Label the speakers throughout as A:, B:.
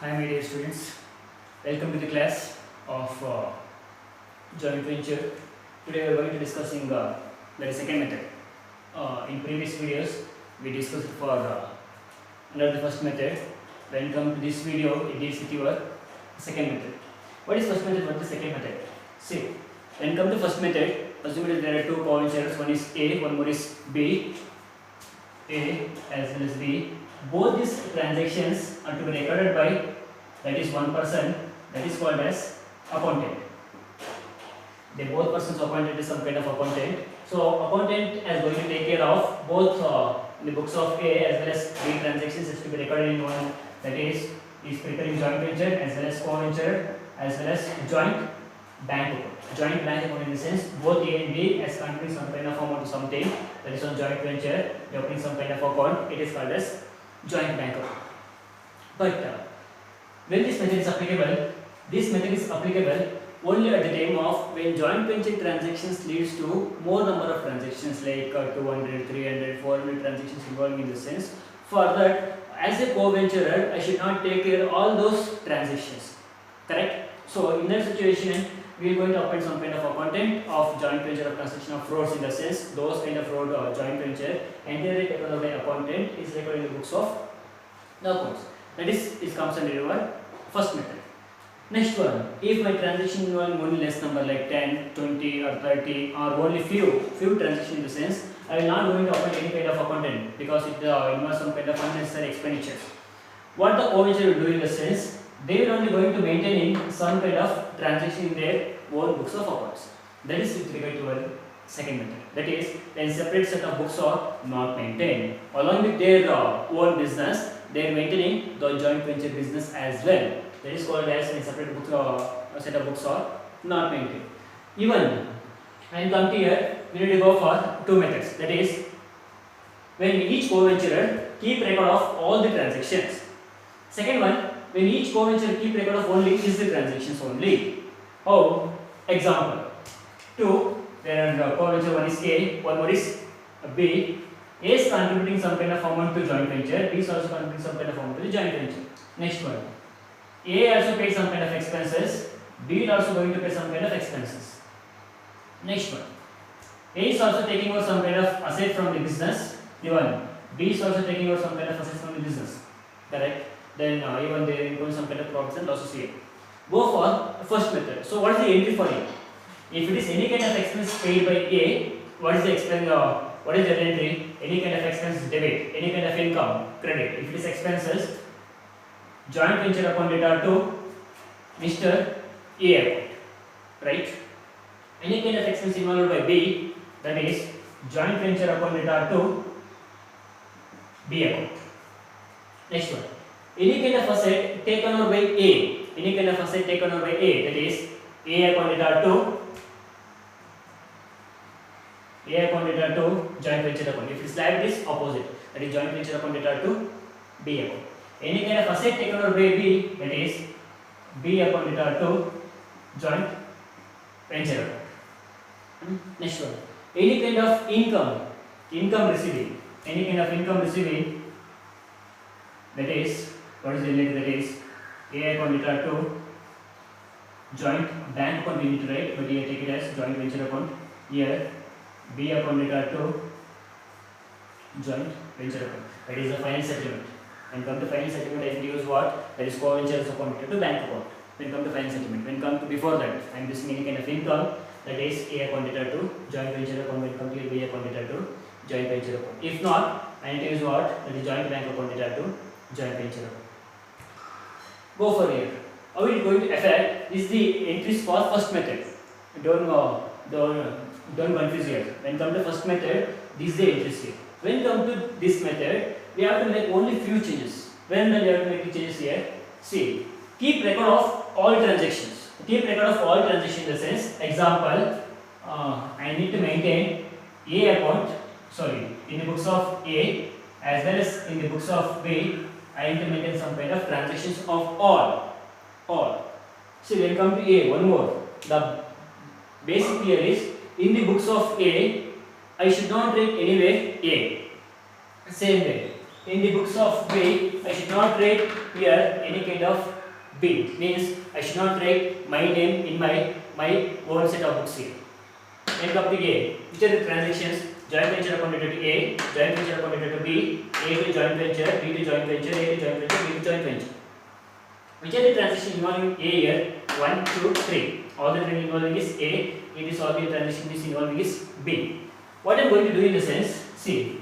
A: Hi, my dear students. Welcome to the class of joint venture. Today we are going to discussing the second method. In previous videos, we discussed for under the first method. When come to this video, it deals with your second method. What is first method? What is second method? See, when come to first method, assume that there are two co-ventures. One is A, one more is B. A as well as B. Both these transactions are to be recorded by that is one person, that is called as accountant. They both persons appointed as some kind of accountant. So accountant is going to take care of both in the books of A as well as B transactions is to be recorded in one, that is preparing joint venture as well as co-venture as well as joint bank account. Joint bank account in the sense both A and B as contributing some kind of amount to something, that is on joint venture, they opening some kind of account, it is called as joint bank account. But when this method is applicable, this method is applicable only at the time of when joint venture transactions leads to more number of transactions like 200, 300, 400 transactions involving in the sense. For that, as a co-venturer, I should not take care of all those transactions. Correct? So in that situation, we are going to appoint some kind of accountant of joint venture of construction of roads in the sense those kind of road joint venture entirely taken over by accountant is recorded in the books of the accounts. That is, it comes under your first method. Next one, if my transaction involving only less number like 10, 20 or 30 or only few transactions in the sense, I will not going to appoint any kind of accountant because it involves some kind of unnecessary expenditures. What the co-venture will do in the sense, they will only going to maintain some kind of transaction in their own books of accounts. That is with regard to our second method. That is, when separate set of books are not maintained. Along with their own business, they are maintaining the joint venture business as well. That is called as when separate books set of books are not maintained. Even when come to here, we need to go for two methods. That is, when each co-venturer keep record of all the transactions. Second one, when each co-venturer keep record of only is the transactions only. Oh, example, two, there are co-venture one is A, one more is B. A is contributing some kind of amount to joint venture, B is also contributing some kind of amount to the joint venture. Next one, A also paid some kind of expenses, B is also going to pay some kind of expenses. Next one, A is also taking out some kind of asset from the business, even B is also taking out some kind of assets from the business. Correct? Then even they include some kind of profits and losses here. Go for first method. So what is the entry for A? If it is any kind of expense paid by A, what is the expense? What is the entry? Any kind of expense debit, any kind of income credit. If it is expenses, joint venture account data to Mr. A account, right? Any kind of expense involved by B, that is joint venture account data to B account. Next one, any kind of asset taken over by A, any kind of asset taken over by A, that is A account data to joint venture account. If it is like this, opposite, that is joint venture account data to B account. Any kind of asset taken over by B, that is B account data to joint venture account. Next one, any kind of income receiving, any kind of income receiving, that is what is the related, that is A account data to joint bank account we need to write, but here take it as joint venture account. Here B account data to joint venture account. That is the final settlement. When come to final settlement, I use what? That is co-venture account to bank account. When come to final settlement, when come to before that, I am using any kind of income, that is A account data to joint venture account. When come to B account data to joint venture account. If not, I need to use what? That is joint bank account data to joint venture account. Go for here. How it is going to affect is the entries for first method. Don't confuse here. When come to first method, this is the entries here. When come to this method, we have to make only few changes. When we have to make the changes here, see, keep record of all transactions. Keep record of all transactions in the sense, example, I need to maintain A account, in the books of A as well as in the books of B, I need to maintain some kind of transactions of all. See, when come to A, one more. The basic here is, in the books of A, I should not write anywhere A. Same way, in the books of B, I should not write here any kind of B. Means I should not write my name in my own set of books here. Then come to A. Which are the transactions? Joint venture account to A, joint venture account to B, A to joint venture, B to joint venture, A to joint venture, B to joint venture. Which are the transactions involving A here? 1, 2, 3. All the three involving is A. It is all the transaction is involving is B. What I am going to do in the sense, see,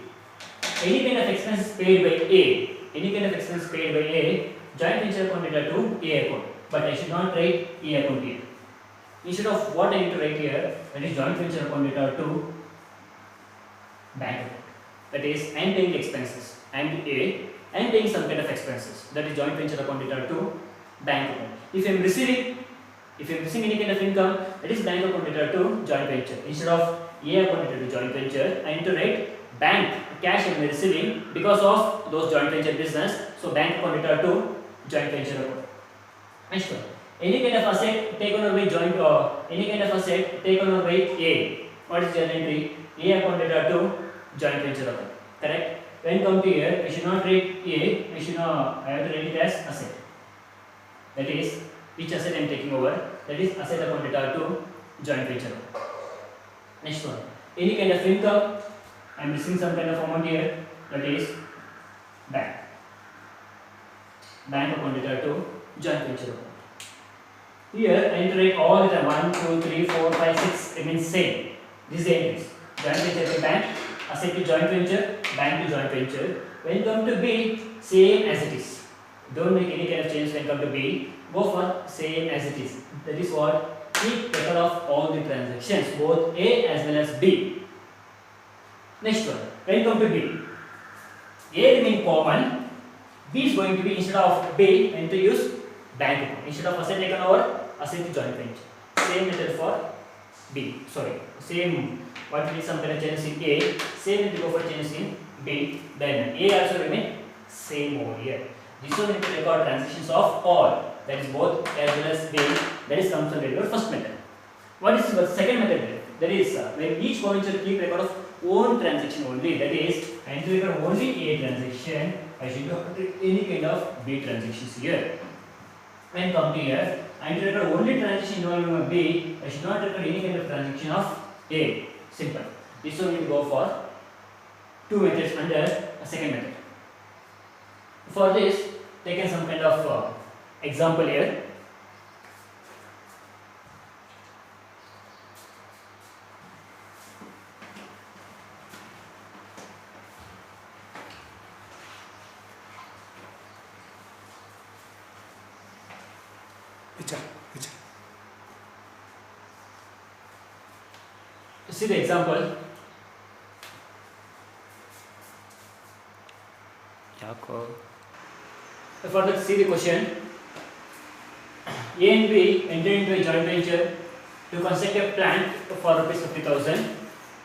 A: any kind of expense paid by A, any kind of expense paid by A, joint venture account to A account. But I should not write A account here. Instead of what I need to write here, that is joint venture account to bank account. That is, I am paying expenses. I am A. I am paying some kind of expenses. That is joint venture account to bank account. If I am receiving any kind of income, that is bank account to joint venture. Instead of A account to joint venture, I need to write bank cash I am receiving because of those joint venture business. So bank account to joint venture account. Next one. Any kind of asset taken over by joint any kind of asset taken over by A. What is the entry? A account to joint venture account. Correct? When come to here, I should not write A. I have to write it as asset. That is, which asset I am taking over? That is asset account to joint venture account. Next one. Any kind of income, I am receiving some kind of amount here. That is bank account to joint venture account. Here I need to write all the time 1, 2, 3, 4, 5, 6 remains same. This is the entries. Joint venture to bank, asset to joint venture, bank to joint venture. When come to B, same as it is. Don't make any kind of change when come to B. Go for same as it is. That is what? Keep record of all the transactions, both A as well as B. Next one. When come to B, A remain common. B is going to be instead of B, I need to use bank account. Instead of asset taken over, asset to joint venture. Same method for B. Sorry. Same. What will be some kind of changes in A? Same need to go for changes in B. Then A also remain same over here. This one need to record transactions of all. That is both as well as B. That is comes under your first method. What is the second method? That is when each provincial keep record of own transaction only. That is, I need to record only A transaction. I should not record any kind of B transactions here. When come to here, I need to record only transaction involving B. I should not record any kind of transaction of A. Simple. This one we will go for two methods under a second method. For this, taken some kind of example here. See the example. Further, see the question. A and B enter into a joint venture to construct a plant for rupees 50,000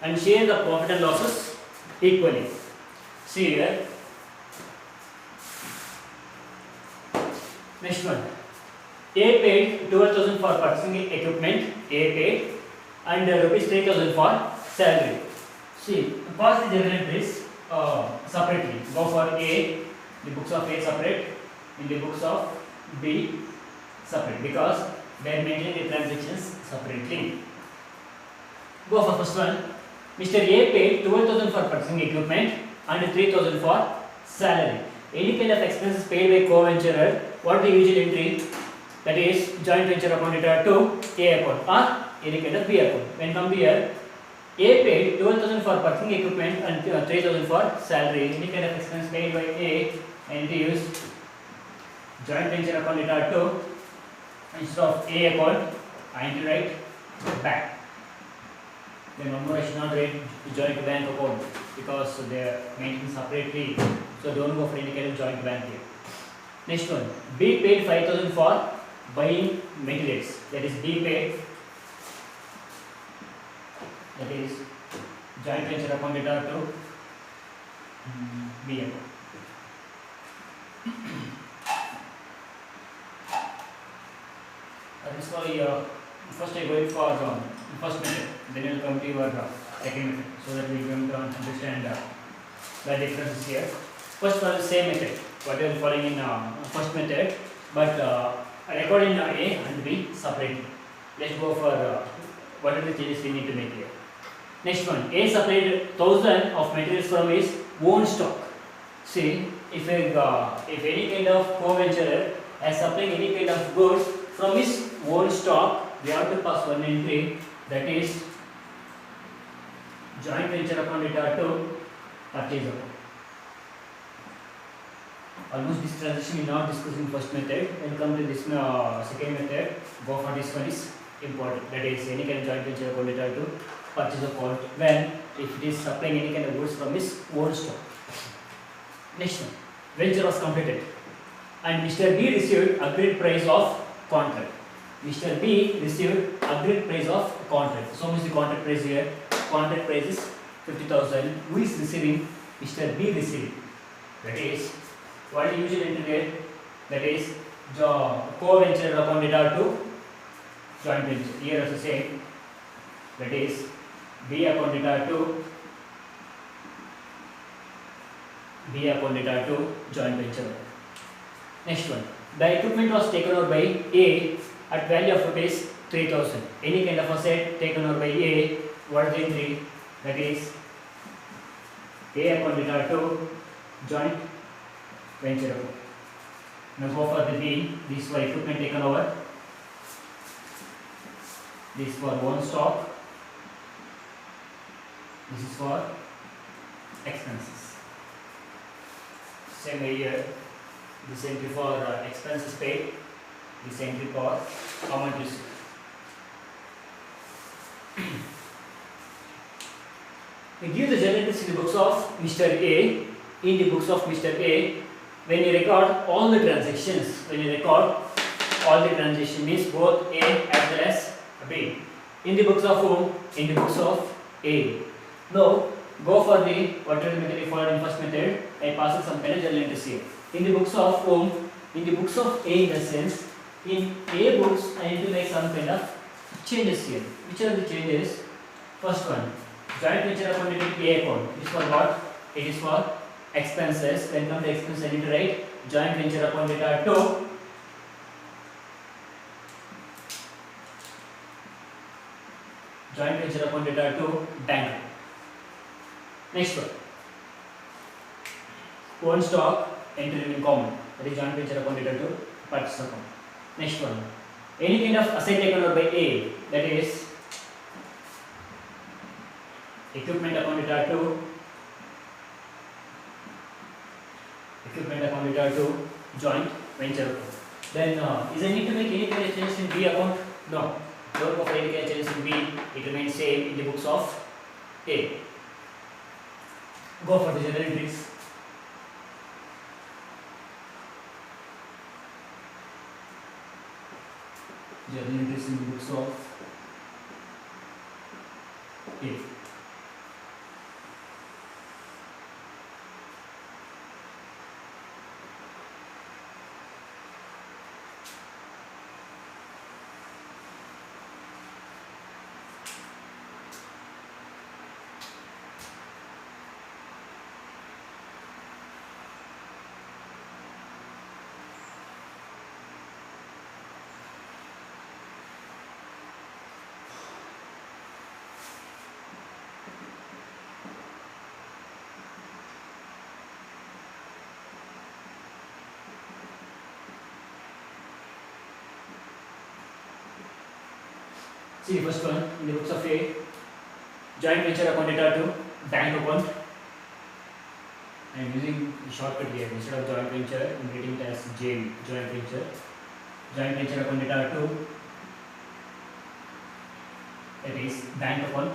A: and share the profit and losses equally. See here. Next one. A paid 12,000 for purchasing equipment. A paid and rupees 3,000 for salary. See, pause the journal entries separately. Go for A, the books of A separate, in the books of B separate because they are maintaining the transactions separately. Go for first one. Mr. A paid 12,000 for purchasing equipment and 3,000 for salary. Any kind of expenses paid by co-venturer, what the usual entry? That is joint venture account to A account or any kind of B account. When come here, A paid 12,000 for purchasing equipment and 3,000 for salary. Any kind of expense paid by A, I need to use joint venture account to instead of A account, I need to write bank. Then one more, I should not write joint bank account because they are maintained separately. So don't go for any kind of joint bank here. Next one, B paid 5,000 for buying materials. That is B paid. That is joint venture account to B account. This is why first I go for first method, then you will come to your second method, so that we are going to understand the differences here. First follow the same method, what we are following in first method, but record in A and B separately. Let's go for what are the changes we need to make here. Next one, A supplied 1000 of materials from his own stock. See, if any kind of co-venturer has supplied any kind of goods from his own stock, we have to pass one entry, that is joint venture account data to purchase account. Almost this transaction we not discussed in first method. When come to this second method, go for this one is important. That is any kind of joint venture account data to purchase account when if it is supplying any kind of goods from his own stock. Next one, venture was completed and Mr. B received agreed price of contract. Mr. B received agreed price of contract. So much the contract price here. Contract price is 50,000. Who is receiving? Mr. B receiving. That is what you usually integrate. That is co-venture account data to joint venture. Here also same. That is B account data to joint venture. Next one, the equipment was taken over by A at value of rupees 3,000. Any kind of asset taken over by A, what is the entry? That is A account data to joint venture account. Now go for the B. This for equipment taken over. This for own stock. This is for expenses. Same here. This entry for expenses paid. This entry for amount received. We give the journal entries in the books of Mr. A. In the books of Mr. A, when you record all the transactions, means both A as well as B. In the books of whom? In the books of A. Now go for the whatever method you followed in first method. I pass some kind of journal entries here. In the books of whom? In the books of A, in the sense, in A books I need to make some kind of changes here. Which are the changes? First one, joint venture account in A account. This is for what? It is for expenses. When come to expenses, I need to write joint venture account data to bank. Next one, own stock entry in common. That is joint venture account data to purchase account. Next one, any kind of asset taken over by A, that is equipment account data to joint venture account. Then is I need to make any kind of changes in B account? No. Don't go for any kind of changes in B. It remains same in the books of A. Go for the journal entries. Journal entries in the books of A. See the first one in the books of A, joint venture account data to bank account. I am using the shortcut here instead of joint venture. I am getting it as JV, joint venture. Joint venture account data to, that is bank account.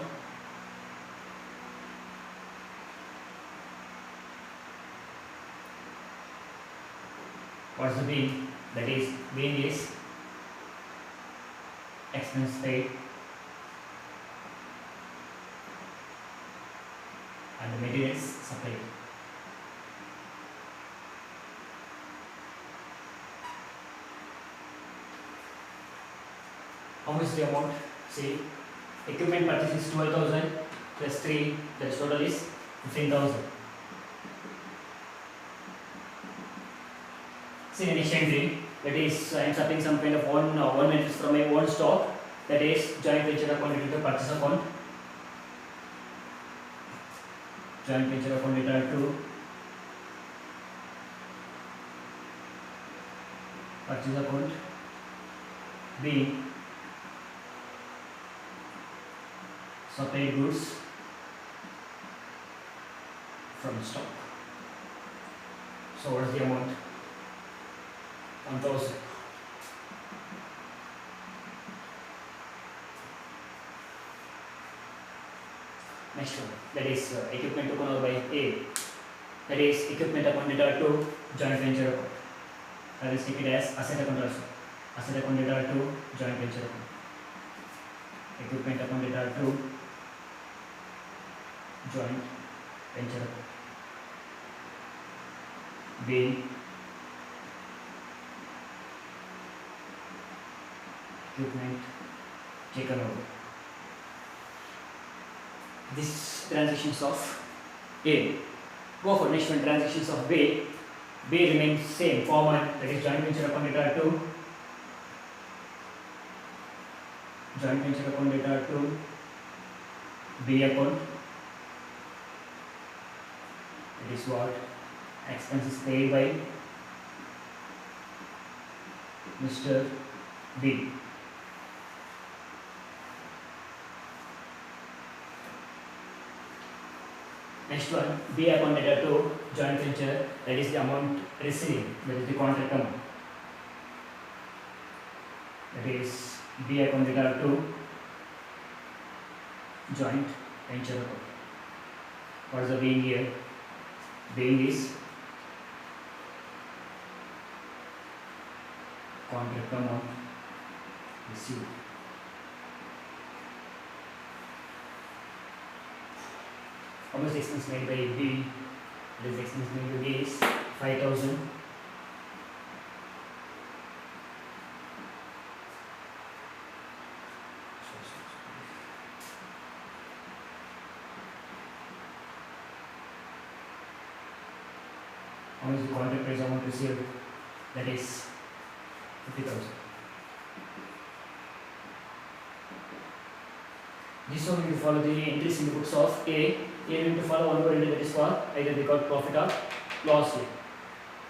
A: What's the bean? That is bean is expense paid and the materials supplied. How much is the amount? See, equipment purchase is 12,000 plus 3, that total is 15,000. See the next entry, that is I am subtracting some kind of one matrix from my own stock, that is joint venture account into the purchase account. Joint venture account data to purchase account B supply goods from stock. So what is the amount? 1000. Next one, that is equipment taken over by A, that is equipment account data to joint venture account. I will take it as asset account also. Asset account data to joint venture account. Equipment account data to joint venture account. B equipment taken over. This transactions of A. Go for next one, transactions of B. B remains same format, that is joint venture account data to joint venture account data to B account. That is what expenses paid by Mr. B. Next one, B account data to joint venture, that is the amount received, that is the contract amount. That is B account data to joint venture account. What is the being here? Being is contract amount received. How much expense made by B? This expense made by B is 5000. How much the contract price amount received? That is 50,000. This one we will follow the entries in the books of A. Here we need to follow one more entry, that is for either they got profit or loss here.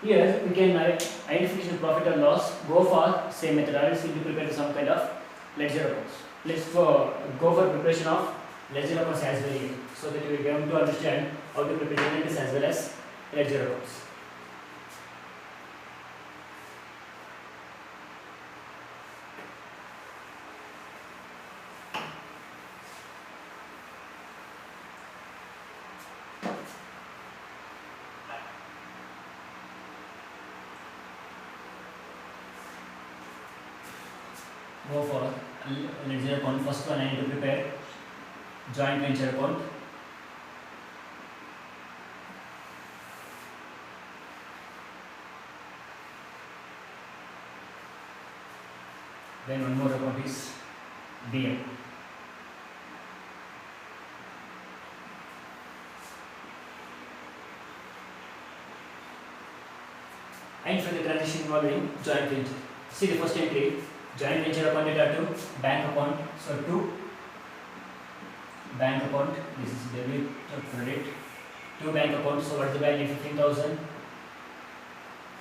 A: Here we can identification of profit or loss, go for same method. I will simply prepare some kind of ledger accounts. Let's go for preparation of ledger accounts as well here, so that we will be able to understand how to prepare entries as well as ledger accounts. Go for ledger account. First one I need to prepare joint venture account. Then one more account is B account. And for the transaction involving joint venture. See the first entry. Joint venture account data to bank account. So to bank account, this is debit or credit. To bank account, so what is the value? 15,000.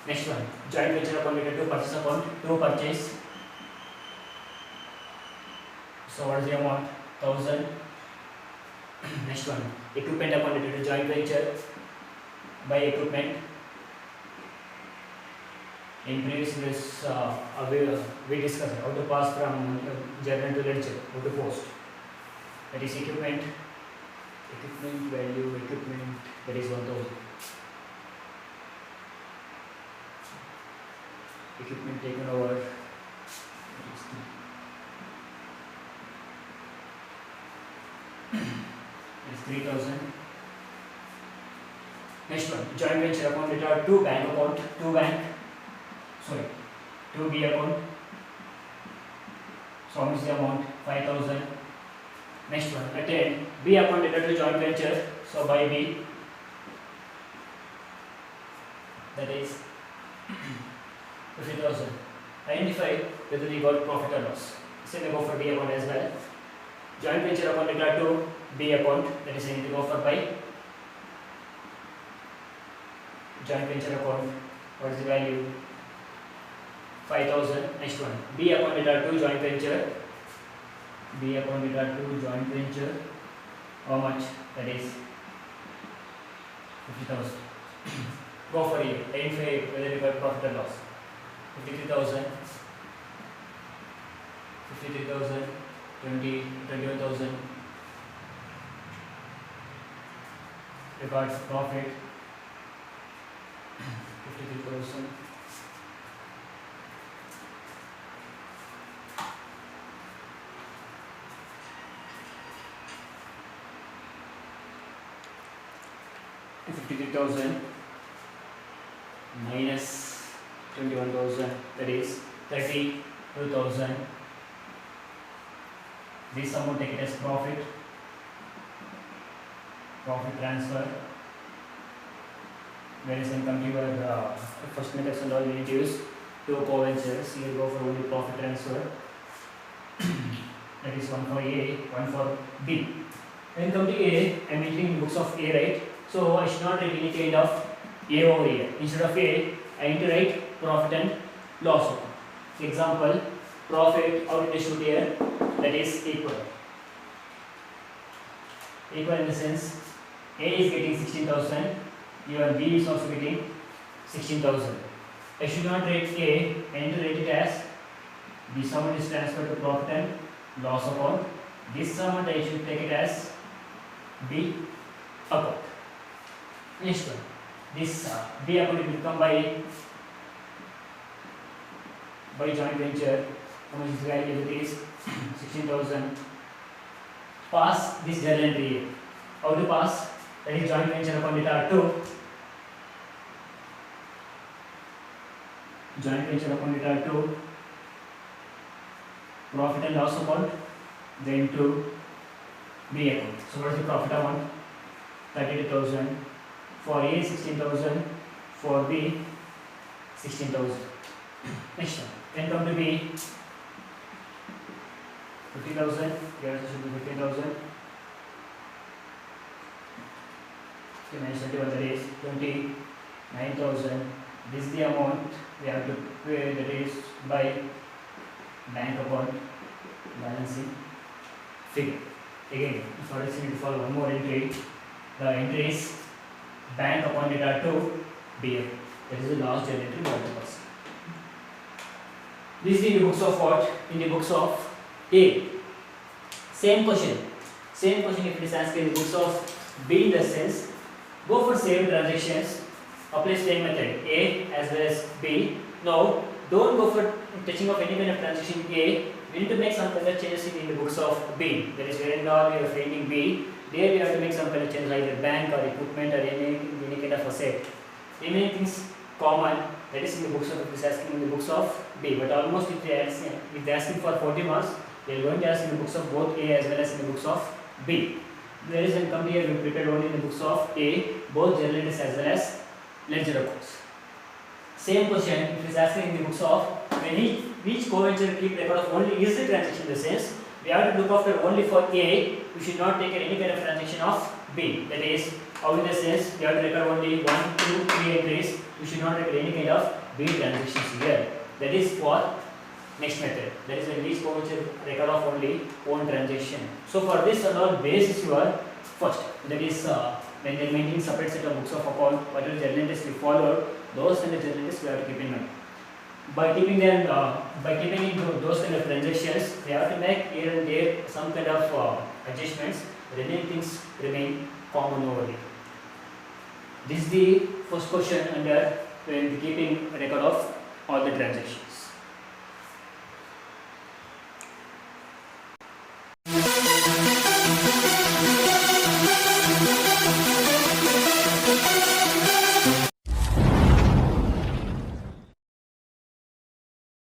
A: Next one, joint venture account data to purchase account. To purchase, so what is the amount? 1,000. Next one, equipment account data to joint venture by equipment. In previous videos, we discussed how to pass from journal to ledger, how to post. That is equipment value, equipment, that is 1,000. Equipment taken over, that is 3,000. Next one, joint venture account data to bank account, to B account. So how much the amount? 5,000. Next one, attend B account data to joint venture. So by B, that is 50,000. Identify whether we got profit or loss. Same we go for B account as well. Joint venture account regard to B account, that is I need to go for by joint venture account. What is the value? 5,000. Next one. B account regard to joint venture. B account regard to joint venture. How much? That is 50,000. Go for A. Identify whether we got profit or loss. 53,000. 53,000. 21,000. Regards profit. 53,000. Minus 21,000, that is 32,000. This amount take it as profit transfer. Whereas in come to your first methods and all, we need to use two co-ventures. Here go for only profit transfer. That is one for A, one for B. When come to A, I am entering books of A, right? So I should not write any kind of A over here. Instead of A, I need to write profit and loss. Example, profit, how did I shoot here? That is equal. Equal in the sense, A is getting 16,000, your B is also getting 16,000. I should not write A, I need to write it as this amount is transferred to profit and loss account. This amount I should take it as B account. Next one, this B account will come by joint venture. How much is the value? It is 16,000. Pass this journal entry. How to pass? That is joint venture account data 2. Joint venture account data 2. Profit and loss account. Then to B account. So what is the profit amount? 32,000. For A 16,000. For B 16,000. Next one. Then come to B. 50,000. Here also should be 15,000. Okay, minus 21, that is 29,000. This is the amount we have to pay, that is by bank account balancing figure. Again, for us we need to follow one more entry. The entry is bank account data to BF. That is the last journal entry we have to pass. This is in the books of what? In the books of A. Same question if it is asked in the books of B, in the sense, go for same transactions, apply same method A as well as B. Now don't go for touching of any kind of transaction A. We need to make some kind of changes in the books of B. That is where in all we are finding B. There we have to make some kind of change, either bank or equipment or any kind of asset. Remaining things common, that is in the books of, it is asking in the books of B. But almost if they are asking for 40 marks, they are going to ask in the books of both A as well as in the books of B. Whereas when come here, we prepared only in the books of A, both journal entries as well as ledger accounts. Same question, if it is asking in the books of, when each co-venture keep record of only is the transaction, in the sense, we have to look after only for A, we should not take any kind of transaction of B. That is, how in the sense, we have to record only 1, 2, 3 entries, we should not record any kind of B transactions here. That is for next method. That is when each co-venture record of only one transaction. So for this and all, base is your first. That is when they are maintaining separate set of books of account, whatever journal entries we follow, those kind of journal entries we have to keep in mind. By keeping them, those kind of transactions, we have to make here and there some kind of adjustments. Remaining things remain common over here. This is the first question under when keeping record of all the transactions.